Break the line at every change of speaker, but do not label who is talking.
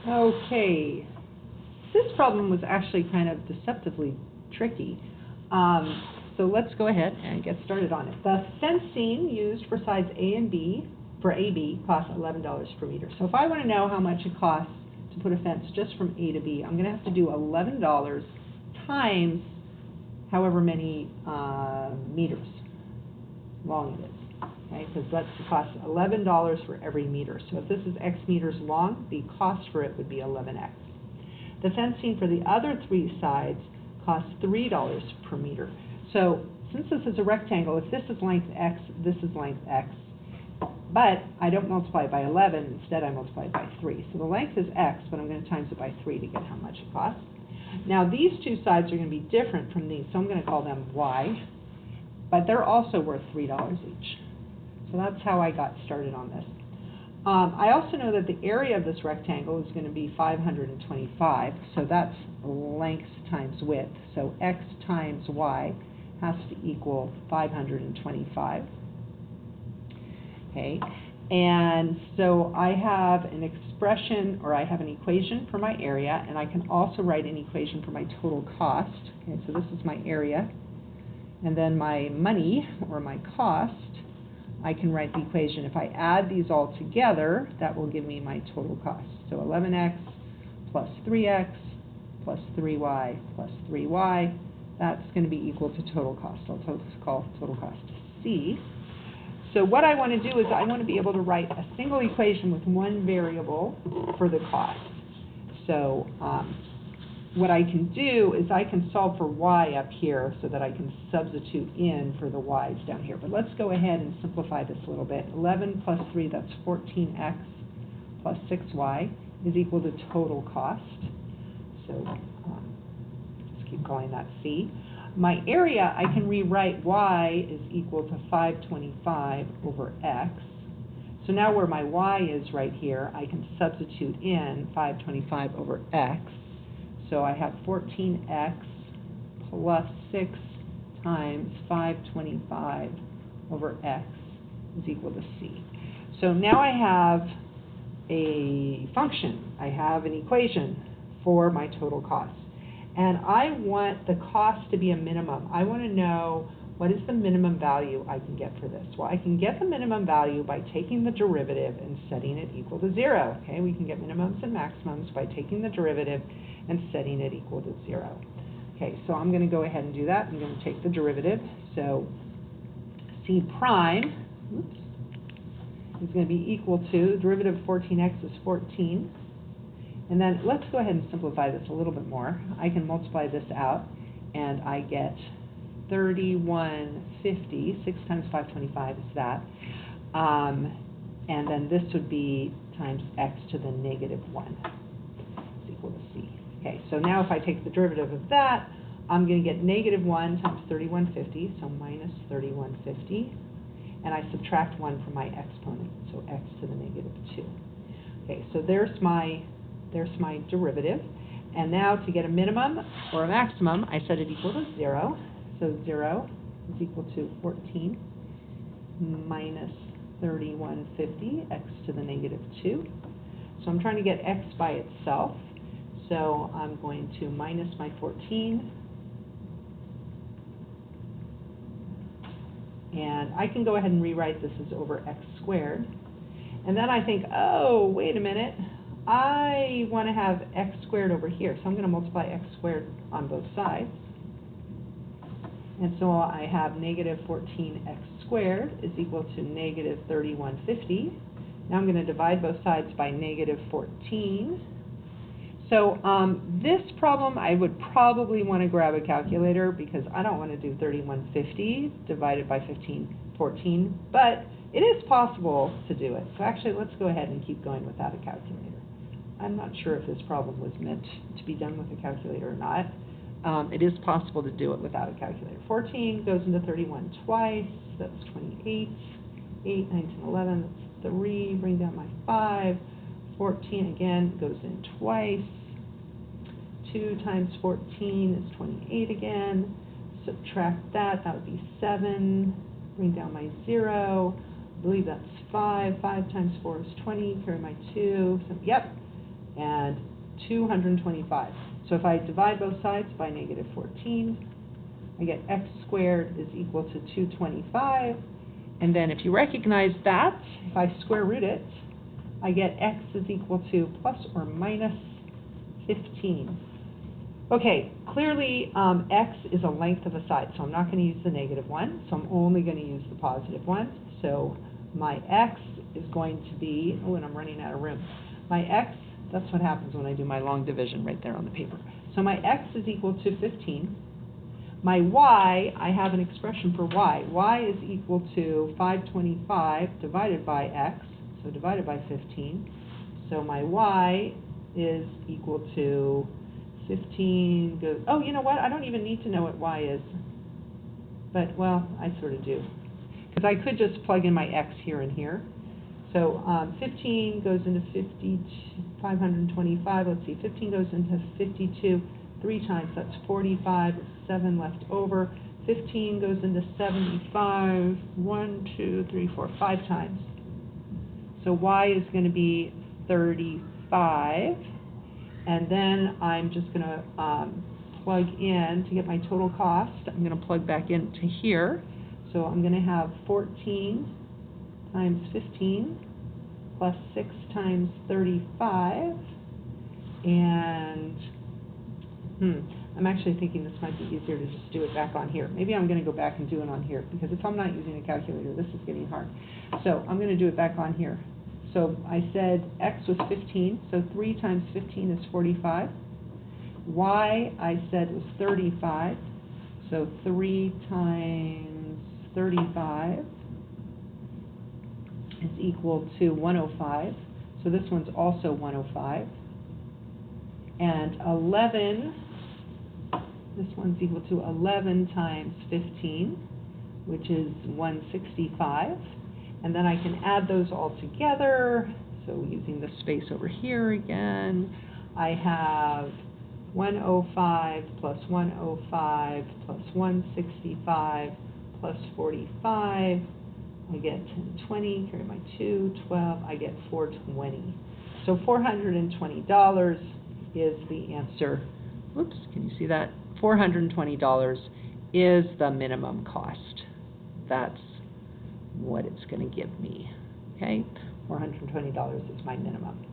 Okay, this problem was actually kind of deceptively tricky. So let's go ahead and get started on it. The fencing used for sides A and B, for AB, costs $11 per meter. So if I want to know how much it costs to put a fence just from A to B, I'm going to have to do $11 times however many meters long it is. Okay, because that's the cost, $11 for every meter. So if this is X meters long, the cost for it would be 11X. The fencing for the other three sides costs $3 per meter. So since this is a rectangle, if this is length X, this is length X. But I don't multiply it by 11, instead I multiply it by 3. So the length is X, but I'm going to times it by 3 to get how much it costs. Now these two sides are going to be different from these, so I'm going to call them Y. But they're also worth $3 each. So that's how I got started on this. I also know that the area of this rectangle is going to be 525, so that's length times width. So X times Y has to equal 525. Okay, and so I have an expression, or I have an equation for my area, and I can also write an equation for my total cost. Okay, so this is my area, and then my money, or my cost, I can write the equation. If I add these all together, that will give me my total cost. So 11X plus 3X plus 3Y plus 3Y, that's going to be equal to total cost. I'll call total cost C. So what I want to do is I want to be able to write a single equation with one variable for the cost. So what I can do is I can solve for y up here so that I can substitute in for the y's down here. But let's go ahead and simplify this a little bit. 11 plus 3, that's 14x, plus 6y is equal to total cost. So just keep calling that C. My area, I can rewrite y is equal to 525 over x. So now where my y is right here, I can substitute in 525 over x. So I have 14x plus 6 times 525 over x is equal to C. So now I have a function. I have an equation for my total cost. And I want the cost to be a minimum. I want to know what is the minimum value I can get for this. Well, I can get the minimum value by taking the derivative and setting it equal to 0. Okay, we can get minimums and maximums by taking the derivative and setting it equal to 0. Okay, so I'm going to go ahead and do that. I'm going to take the derivative. So C prime, is going to be equal to, the derivative of 14x is 14. And then let's go ahead and simplify this a little bit more. I can multiply this out, and I get 3150. 6 times 525 is that. And then this would be times x to the negative 1 is equal to C. Okay, so now if I take the derivative of that, I'm going to get negative 1 times 3150, so minus 3150. And I subtract 1 from my exponent, so x to the negative 2. Okay, so there's my derivative. And now to get a minimum or a maximum, I set it equal to 0. So 0 is equal to 14 minus 3150, x to the negative 2. So I'm trying to get x by itself. So I'm going to minus my 14. And I can go ahead and rewrite this as over x squared. And then I think, oh, wait a minute. I want to have x squared over here, so I'm going to multiply x squared on both sides. And so I have negative 14x squared is equal to negative 3150. Now I'm going to divide both sides by negative 14. So this problem, I would probably want to grab a calculator because I don't want to do 3150 divided by 14, but it is possible to do it. So actually, let's go ahead and keep going without a calculator. I'm not sure if this problem was meant to be done with a calculator or not. It is possible to do it without a calculator. 14 goes into 31 twice, that's 28. 8, 9, 10, 11, that's 3, bring down my 5. 14 again goes in twice. 2 times 14 is 28 again. Subtract that, that would be 7. Bring down my 0. I believe that's 5. 5 times 4 is 20. Carry my 2. So, yep, and 225. So if I divide both sides by negative 14, I get x squared is equal to 225. And then if you recognize that, if I square root it, I get x is equal to plus or minus 15. Okay, clearly x is a length of a side, so I'm not going to use the negative one, so I'm only going to use the positive one. So my x is going to be, oh, and I'm running out of room. My x, that's what happens when I do my long division right there on the paper. So my x is equal to 15. My y, I have an expression for y. Y is equal to 525 divided by x, so divided by 15. So my y is equal to 15 goes, oh, you know what? I don't even need to know what y is. But, well, I sort of do. Because I could just plug in my x here and here. So 15 goes into 525. Let's see, 15 goes into 52 3 times. That's 45. 7 left over. 15 goes into 75. 1, 2, 3, 4, 5 times. So y is going to be 35. And then I'm just going to plug in to get my total cost. I'm going to plug back into here. So I'm going to have 14 times 15 plus 6 times 35. And I'm actually thinking this might be easier to just do it back on here. Maybe I'm going to go back and do it on here, because if I'm not using a calculator, this is getting hard. So I'm going to do it back on here. So I said x was 15, so 3 times 15 is 45. Y, I said, was 35, so 3 times 35 is equal to 105. So this one's also 105. And 11, this one's equal to 11 times 15, which is 165. And then I can add those all together. So using the space over here again, I have 105 plus 105 plus 165 plus 45. I get 20, carry my 2, 12, I get 420. So $420 is the answer. Whoops, can you see that? $420 is the minimum cost. That's what it's going to give me. Okay, $420 is my minimum.